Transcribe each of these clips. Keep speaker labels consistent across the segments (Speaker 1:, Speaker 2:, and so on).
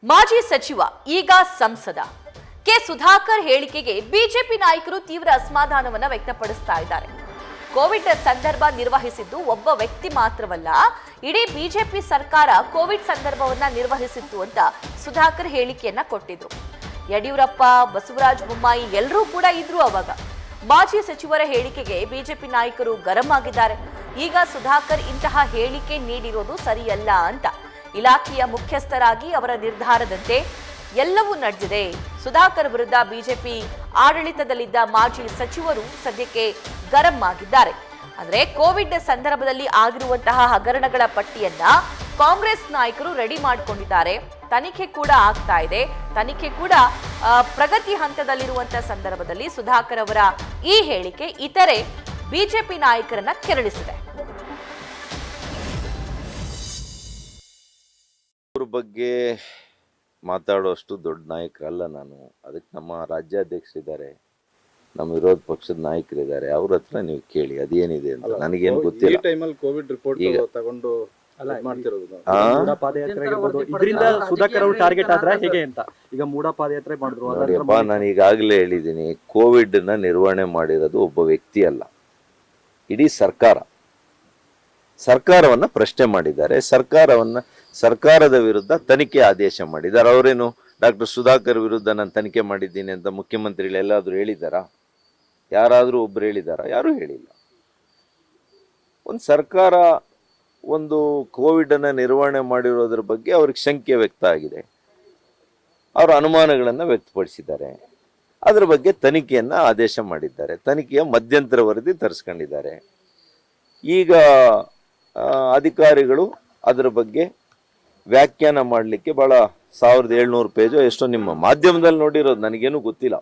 Speaker 1: ಮಾಜಿ ಸಚಿವ ಈಗ ಸಂಸದ ಕೆ ಸುಧಾಕರ್ ಹೇಳಿಕೆಗೆ ಬಿಜೆಪಿ ನಾಯಕರು ತೀವ್ರ ಅಸಮಾಧಾನವನ್ನ ವ್ಯಕ್ತಪಡಿಸ್ತಾ ಇದ್ದಾರೆ. ಕೋವಿಡ್ ಸಂದರ್ಭ ನಿರ್ವಹಿಸಿದ್ದು ಒಬ್ಬ ವ್ಯಕ್ತಿ ಮಾತ್ರವಲ್ಲ, ಇಡೀ ಬಿಜೆಪಿ ಸರ್ಕಾರ ಕೋವಿಡ್ ಸಂದರ್ಭವನ್ನ ನಿರ್ವಹಿಸಿತ್ತು ಅಂತ ಸುಧಾಕರ್ ಹೇಳಿಕೆಯನ್ನ ಕೊಟ್ಟಿದ್ರು. ಯಡಿಯೂರಪ್ಪ, ಬಸವರಾಜ ಬೊಮ್ಮಾಯಿ ಎಲ್ಲರೂ ಕೂಡ ಇದ್ರು ಅವಾಗ. ಮಾಜಿ ಸಚಿವರ ಹೇಳಿಕೆಗೆ ಬಿಜೆಪಿ ನಾಯಕರು ಗರಂ ಆಗಿದ್ದಾರೆ. ಈಗ ಸುಧಾಕರ್ ಇಂತಹ ಹೇಳಿಕೆ ನೀಡಿರೋದು ಸರಿಯಲ್ಲ ಅಂತ ಇಲಾಖೆಯ ಮುಖ್ಯಸ್ಥರಾಗಿ ಅವರ ನಿರ್ಧಾರದಂತೆ ಎಲ್ಲವೂ ನಡೆದಿದೆ. ಸುಧಾಕರ್ ವಿರುದ್ಧ ಬಿಜೆಪಿ ಆಡಳಿತದಲ್ಲಿದ್ದ ಮಾಜಿ ಸಚಿವರು ಸದ್ಯಕ್ಕೆ ಗರಂ ಆಗಿದ್ದಾರೆ. ಅಂದ್ರೆ ಕೋವಿಡ್ ಸಂದರ್ಭದಲ್ಲಿ ಆಗಿರುವಂತಹ ಹಗರಣಗಳ ಪಟ್ಟಿಯನ್ನ ಕಾಂಗ್ರೆಸ್ ನಾಯಕರು ರೆಡಿ ಮಾಡಿಕೊಂಡಿದ್ದಾರೆ. ತನಿಖೆ ಕೂಡ ಆಗ್ತಾ ಇದೆ. ತನಿಖೆ ಕೂಡ ಪ್ರಗತಿ ಹಂತದಲ್ಲಿರುವಂತಹ ಸಂದರ್ಭದಲ್ಲಿ ಸುಧಾಕರ್ ಅವರ ಈ ಹೇಳಿಕೆ ಇತರೆ ಬಿಜೆಪಿ ನಾಯಕರನ್ನ ಕೆರಳಿಸಿದೆ.
Speaker 2: ಅವ್ರ ಬಗ್ಗೆ ಮಾತಾಡೋಷ್ಟು ದೊಡ್ಡ ನಾಯಕರಲ್ಲ ನಾನು. ಅದಕ್ಕೆ ನಮ್ಮ ರಾಜ್ಯಾಧ್ಯಕ್ಷರಿದ್ದಾರೆ, ನಮ್ಮ ವಿರೋಧ ಪಕ್ಷದ ನಾಯಕರಿದ್ದಾರೆ, ಅವ್ರ ಹತ್ರ ನೀವು ಕೇಳಿ ಅದೇನಿದೆ ಅಂತ. ನನಗೇನು ಗೊತ್ತಿಲ್ಲ.
Speaker 3: ಕೋವಿಡ್ ರಿಪೋರ್ಟ್ ತಗೊಂಡು
Speaker 2: ನೋಡಿಯಪ್ಪ, ನಾನು ಈಗಾಗಲೇ ಹೇಳಿದ್ದೀನಿ, ಕೋವಿಡ್ ನ ನಿರ್ವಹಣೆ ಮಾಡಿರೋದು ಒಬ್ಬ ವ್ಯಕ್ತಿ ಅಲ್ಲ, ಇಡೀ ಸರ್ಕಾರವನ್ನ ಪ್ರಶ್ನೆ ಮಾಡಿದ್ದಾರೆ. ಸರ್ಕಾರದ ವಿರುದ್ಧ ತನಿಖೆ ಆದೇಶ ಮಾಡಿದ್ದಾರೆ. ಅವರೇನು ಡಾಕ್ಟರ್ ಸುಧಾಕರ್ ವಿರುದ್ಧ ನಾನು ತನಿಖೆ ಮಾಡಿದ್ದೀನಿ ಅಂತ ಮುಖ್ಯಮಂತ್ರಿಗಳು ಎಲ್ಲಾದ್ರೂ ಹೇಳಿದಾರಾ? ಯಾರಾದ್ರೂ ಒಬ್ರು ಹೇಳಿದಾರಾ? ಯಾರೂ ಹೇಳಿಲ್ಲ. ಒಂದು ಸರ್ಕಾರ ಒಂದು ಕೋವಿಡ್ ಅನ್ನ ನಿರ್ವಹಣೆ ಮಾಡಿರೋದ್ರ ಬಗ್ಗೆ ಅವ್ರಿಗೆ ಶಂಕೆ ವ್ಯಕ್ತ ಆಗಿದೆ, ಅವರ ಅನುಮಾನಗಳನ್ನ ವ್ಯಕ್ತಪಡಿಸಿದ್ದಾರೆ. ಅದ್ರ ಬಗ್ಗೆ ತನಿಖೆಯನ್ನ ಆದೇಶ ಮಾಡಿದ್ದಾರೆ. ತನಿಖೆಯ ಮಧ್ಯಂತರ ವರದಿ ತರಿಸ್ಕೊಂಡಿದ್ದಾರೆ. ಈಗ ಅಧಿಕಾರಿಗಳು ಅದರ ಬಗ್ಗೆ ವ್ಯಾಖ್ಯಾನ ಮಾಡಲಿಕ್ಕೆ ಬಹಳ 1700 ಪೇಜು ಎಷ್ಟೋ ನಿಮ್ಮ ಮಾಧ್ಯಮದಲ್ಲಿ ನೋಡಿರೋದು, ನನಗೇನು ಗೊತ್ತಿಲ್ಲ.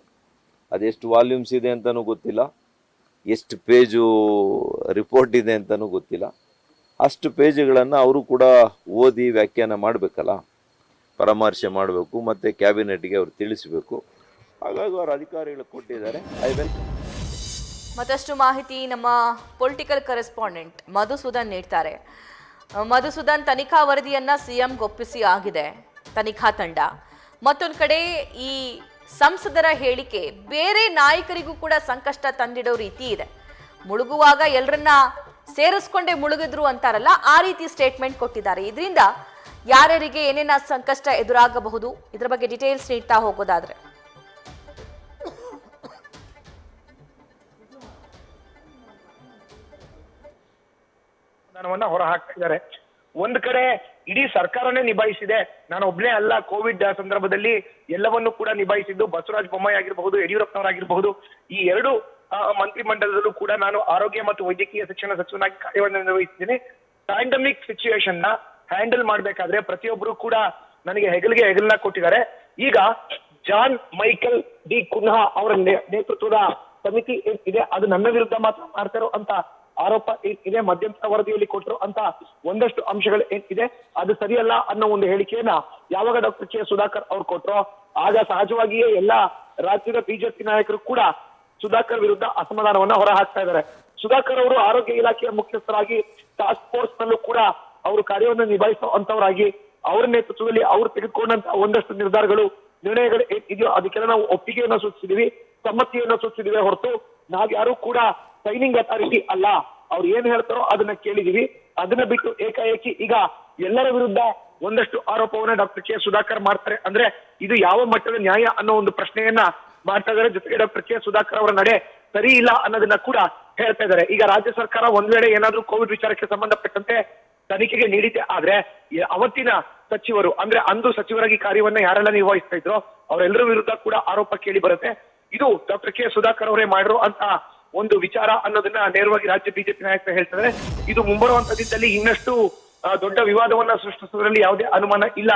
Speaker 2: ಅದೆಷ್ಟು ವಾಲ್ಯೂಮ್ಸ್ ಇದೆ ಅಂತಲೂ ಗೊತ್ತಿಲ್ಲ, ಎಷ್ಟು ಪೇಜು ರಿಪೋರ್ಟ್ ಇದೆ ಅಂತಲೂ ಗೊತ್ತಿಲ್ಲ. ಅಷ್ಟು ಪೇಜುಗಳನ್ನು ಅವರು ಕೂಡ ಓದಿ ವ್ಯಾಖ್ಯಾನ ಮಾಡಬೇಕಲ್ಲ, ಪರಾಮರ್ಶೆ ಮಾಡಬೇಕು, ಮತ್ತು ಕ್ಯಾಬಿನೆಟ್ಗೆ ಅವರು ತಿಳಿಸಬೇಕು. ಹಾಗಾಗಿ ಅವರು ಅಧಿಕಾರಿಗಳು ಕೊಟ್ಟಿದ್ದಾರೆ.
Speaker 1: ಮತ್ತಷ್ಟು ಮಾಹಿತಿ ನಮ್ಮ ಪೊಲಿಟಿಕಲ್ ಕರೆಸ್ಪಾಂಡೆಂಟ್ ಮಧುಸೂದನ್ ನೀಡ್ತಾರೆ. ಮಧುಸೂದನ್, ತನಿಖಾ ವರದಿಯನ್ನ ಸಿಎಂಗೆ ಒಪ್ಪಿಸಿ ಆಗಿದೆ ತನಿಖಾ ತಂಡ. ಮತ್ತೊಂದು ಕಡೆ ಈ ಸಂಸದರ ಹೇಳಿಕೆ ಬೇರೆ ನಾಯಕರಿಗೂ ಕೂಡ ಸಂಕಷ್ಟ ತಂದಿಡೋ ರೀತಿ ಇದೆ. ಮುಳುಗುವಾಗ ಎಲ್ಲರನ್ನ ಸೇರಿಸ್ಕೊಂಡೇ ಮುಳುಗಿದ್ರು ಅಂತಾರಲ್ಲ, ಆ ರೀತಿ ಸ್ಟೇಟ್ಮೆಂಟ್ ಕೊಟ್ಟಿದ್ದಾರೆ. ಇದರಿಂದ ಯಾರ್ಯಾರಿಗೆ ಏನೇನ ಸಂಕಷ್ಟ ಎದುರಾಗಬಹುದು, ಇದರ ಬಗ್ಗೆ ಡೀಟೇಲ್ಸ್ ನೀಡ್ತಾ ಹೋಗೋದಾದ್ರೆ.
Speaker 4: ಹೊರ ಹಾಕ್ತಾ ಇದ್ದಾರೆ. ಒಂದ್ ಕಡೆ ಇಡೀ ಸರ್ಕಾರನೇ ನಿಭಾಯಿಸಿದೆ, ನಾನು ಒಬ್ನೇ ಅಲ್ಲ, ಕೋವಿಡ್ ಸಂದರ್ಭದಲ್ಲಿ ಎಲ್ಲವನ್ನೂ ಕೂಡ ನಿಭಾಯಿಸಿದ್ದು ಬಸವರಾಜ ಬೊಮ್ಮಾಯಿ ಆಗಿರಬಹುದು, ಯಡಿಯೂರಪ್ಪನವರಾಗಿರಬಹುದು. ಈ ಎರಡು ಮಂತ್ರಿಮಂಡಲದಲ್ಲೂ ಕೂಡ ನಾನು ಆರೋಗ್ಯ ಮತ್ತು ವೈದ್ಯಕೀಯ ಶಿಕ್ಷಣ ಸಚಿವನಾಗಿ ಕಾರ್ಯವನ್ನು ನಿರ್ವಹಿಸಿದ್ದೀನಿ. ಪ್ಯಾಂಡಮಿಕ್ ಸಿಚುವೇಶನ್ ನ ಹ್ಯಾಂಡಲ್ ಮಾಡ್ಬೇಕಾದ್ರೆ ಪ್ರತಿಯೊಬ್ಬರು ಕೂಡ ನನಗೆ ಹೆಗಲನ್ನ ಕೊಟ್ಟಿದ್ದಾರೆ. ಈಗ ಜಾನ್ ಮೈಕಲ್ ಡಿ ಕುನ್ಹಾ ಅವರ ನೇತೃತ್ವದ ಸಮಿತಿ ಇದೆ, ಅದು ನನ್ನ ವಿರುದ್ಧ ಮಾತ್ರ ಮಾಡ್ತಾರೋ ಅಂತ ಆರೋಪ ಇದೆ. ಮಧ್ಯಂತರ ವರದಿಯಲ್ಲಿ ಕೊಟ್ಟರು ಅಂತ ಒಂದಷ್ಟು ಅಂಶಗಳು ಏನಿದೆ, ಅದು ಸರಿಯಲ್ಲ ಅನ್ನೋ ಒಂದು ಹೇಳಿಕೆಯನ್ನ ಯಾವಾಗ ಡಾಕ್ಟರ್ ಕೆ ಸುಧಾಕರ್ ಅವ್ರು ಕೊಟ್ಟರು, ಆಗ ಸಹಜವಾಗಿಯೇ ಎಲ್ಲಾ ರಾಜ್ಯದ ಬಿಜೆಪಿ ನಾಯಕರು ಕೂಡ ಸುಧಾಕರ್ ವಿರುದ್ಧ ಅಸಮಾಧಾನವನ್ನ ಹೊರ ಹಾಕ್ತಾ ಇದ್ದಾರೆ. ಸುಧಾಕರ್ ಅವರು ಆರೋಗ್ಯ ಇಲಾಖೆಯ ಮುಖ್ಯಸ್ಥರಾಗಿ ಟಾಸ್ಕ್ ಫೋರ್ಸ್ ನಲ್ಲೂ ಕೂಡ ಅವರು ಕಾರ್ಯವನ್ನು ನಿಭಾಯಿಸುವಂತವರಾಗಿ ಅವರ ನೇತೃತ್ವದಲ್ಲಿ ಅವರು ತೆಗೆದುಕೊಂಡಂತ ಒಂದಷ್ಟು ನಿರ್ಣಯಗಳು ಇದೆಯೋ ಅದಕ್ಕೆಲ್ಲ ನಾವು ಒಪ್ಪಿಗೆಯನ್ನು ಸೂಚಿಸಿದೀವಿ, ಸಮ್ಮತಿಯನ್ನು ಸೂಚಿಸಿದಿವೆ ಹೊರತು ನಾವ್ಯಾರು ಕೂಡ ಸೈನಿಂಗ್ ಅಥಾರಿಟಿ ಅಲ್ಲ. ಅವ್ರು ಏನ್ ಹೇಳ್ತಾರೋ ಅದನ್ನ ಕೇಳಿದೀವಿ. ಅದನ್ನ ಬಿಟ್ಟು ಏಕಾಏಕಿ ಈಗ ಎಲ್ಲರ ವಿರುದ್ಧ ಒಂದಷ್ಟು ಆರೋಪವನ್ನ ಡಾಕ್ಟರ್ ಕೆ ಸುಧಾಕರ್ ಮಾಡ್ತಾರೆ ಅಂದ್ರೆ ಇದು ಯಾವ ಮಟ್ಟದ ನ್ಯಾಯ ಅನ್ನೋ ಒಂದು ಪ್ರಶ್ನೆಯನ್ನ ಮಾಡ್ತಾ ಇದ್ದಾರೆ. ಜೊತೆಗೆ ಡಾಕ್ಟರ್ ಕೆ ಸುಧಾಕರ್ ಅವರ ನಡೆ ಸರಿ ಇಲ್ಲ ಅನ್ನೋದನ್ನ ಕೂಡ ಹೇಳ್ತಾ ಇದ್ದಾರೆ. ಈಗ ರಾಜ್ಯ ಸರ್ಕಾರ ಒಂದ್ ವೇಳೆ ಏನಾದ್ರೂ ಕೋವಿಡ್ ವಿಚಾರಕ್ಕೆ ಸಂಬಂಧಪಟ್ಟಂತೆ ತನಿಖೆಗೆ ನೀಡಿದೆ ಆದ್ರೆ ಅವತ್ತಿನ ಸಚಿವರು ಅಂದ್ರೆ ಅಂದು ಸಚಿವರಾಗಿ ಕಾರ್ಯವನ್ನ ಯಾರೆಲ್ಲ ನಿರ್ವಹಿಸ್ತಾ ಇದ್ರು ಅವರೆಲ್ಲರ ವಿರುದ್ಧ ಕೂಡ ಆರೋಪ ಕೇಳಿ ಬರುತ್ತೆ. ಇದು ಡಾಕ್ಟರ್ ಕೆ ಸುಧಾಕರ್ ಅವರೇ ಮಾಡಿರೋ ಅಂತ ಒಂದು ವಿಚಾರ ಅನ್ನೋದನ್ನ ನೇರವಾಗಿ ರಾಜ್ಯ ಬಿಜೆಪಿ ನಾಯಕರು ಹೇಳ್ತಾರೆ. ಇದು ಮುಂಬರುವಂತದ್ದಲ್ಲಿ ಇನ್ನಷ್ಟು ದೊಡ್ಡ ವಿವಾದವನ್ನ ಸೃಷ್ಟಿಸುವುದರಲ್ಲಿ ಯಾವುದೇ ಅನುಮಾನ ಇಲ್ಲ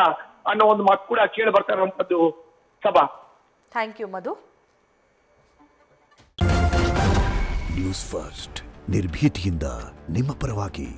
Speaker 4: ಅನ್ನೋ ಒಂದು ಮಾತು ಕೂಡ ಕೇಳಿ ಬರ್ತಾ ಇರುವಂತದ್ದು. ಸಭಾ,
Speaker 1: thank you Madhu.
Speaker 5: News First ನಿರ್ಭೀತಿಯಿಂದ ನಿಮ್ಮ ಪರವಾಗಿ.